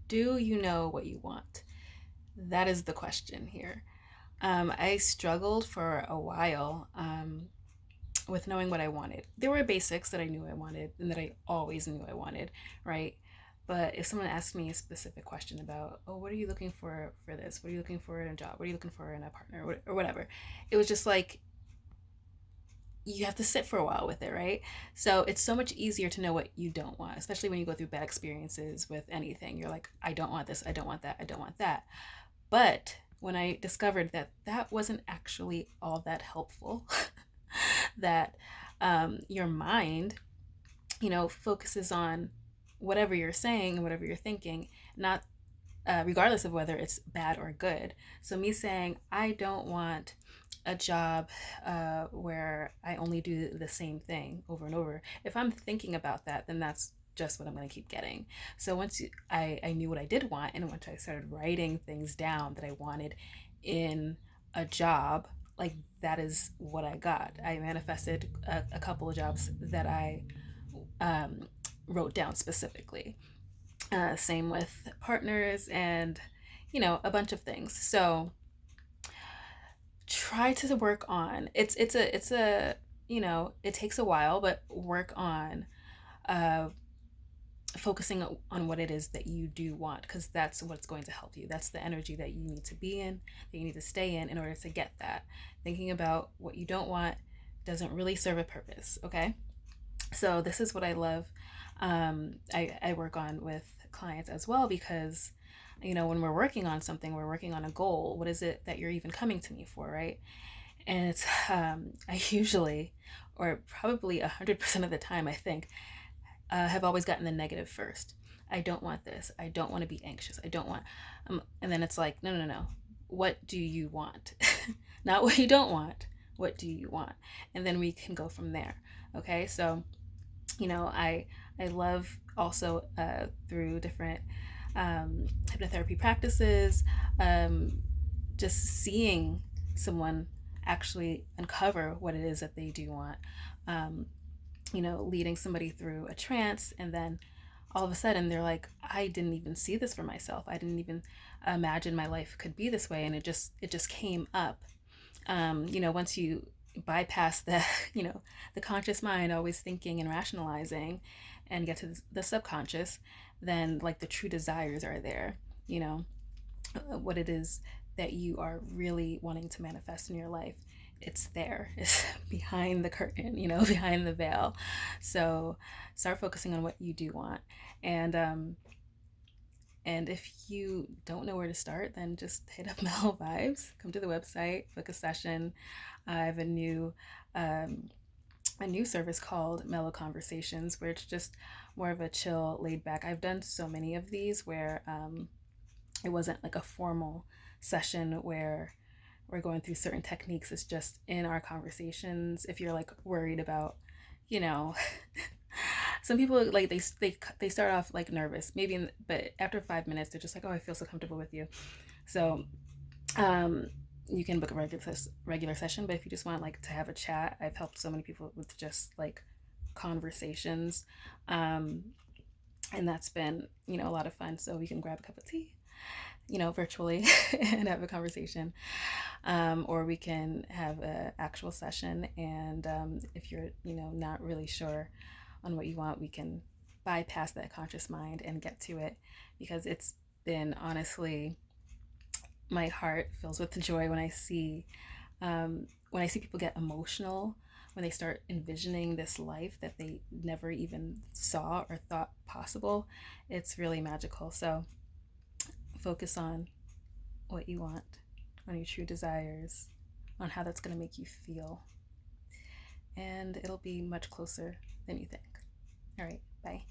Do you know what you want? That is the question here. I struggled for a while with knowing what I wanted. There were basics that I knew I wanted and that I always knew I wanted, right? But if someone asked me a specific question about, oh, what are you looking for this? What are you looking for in a job? What are you looking for in a partner or whatever? It was just like you have to sit for a while with it, right? So it's so much easier to know what you don't want, especially when you go through bad experiences with anything. You're like, I don't want this, I don't want that, I don't want that. But when I discovered that that wasn't actually all that helpful, that your mind, focuses on whatever you're saying and whatever you're thinking, not regardless of whether it's bad or good. So, me saying, I don't want a job where I only do the same thing over and over, if I'm thinking about that, then that's just what I'm going to keep getting. So, I knew what I did want, and once I started writing things down that I wanted in a job, like that is what I got. I manifested a couple of jobs that I um, wrote down specifically. Same with partners and, a bunch of things. So try to work on it's a it takes a while, but work on uh, focusing on what it is that you do want, because that's what's going to help you. That's the energy that you need to be in, that you need to stay in order to get that. Thinking about what you don't want doesn't really serve a purpose, okay? So this is what I love. I work on with clients as well, because when we're working on something, we're working on a goal. What is it that you're even coming to me for, right? And it's I usually, or probably 100% of the time, I think, have always gotten the negative first. I don't want this. I don't want to be anxious. I don't want, and then it's like, no, no, no. What do you want? Not what you don't want. What do you want? And then we can go from there. Okay, so I love also through different hypnotherapy practices, um, just seeing someone actually uncover what it is that they do want. Um, leading somebody through a trance, and then all of a sudden they're like, I didn't even see this for myself. I didn't even imagine my life could be this way, and it just came up. Once you bypass the the conscious mind always thinking and rationalizing, and get to the subconscious, then like the true desires are there. you know what it is that you are really wanting to manifest in your life, it's there. It's behind the curtain, behind the veil. So start focusing on what you do want. And um and if you don't know where to start, then just hit up Mellow Vibes. Come to the website, book a session. I have um, a new service called Mellow Conversations, where it's just more of a chill, laid back. I've done so many of these where it wasn't like a formal session where we're going through certain techniques. It's just in our conversations. If you're like worried about, you know, some people like they start off like nervous, maybe, but after 5 minutes they're just like, oh, I feel so comfortable with you. So um, you can book a regular session, but if you just want like to have a chat, I've helped so many people with just like conversations, um, and that's been a lot of fun. So we can grab a cup of tea, virtually, and have a conversation, or we can have an actual session. And if you're not really sure on what you want, we can bypass that conscious mind and get to it, because it's been honestly, my heart fills with joy when I see people get emotional, when they start envisioning this life that they never even saw or thought possible. It's really magical. So focus on what you want, on your true desires, on how that's going to make you feel, and it'll be much closer than you think. All right, bye.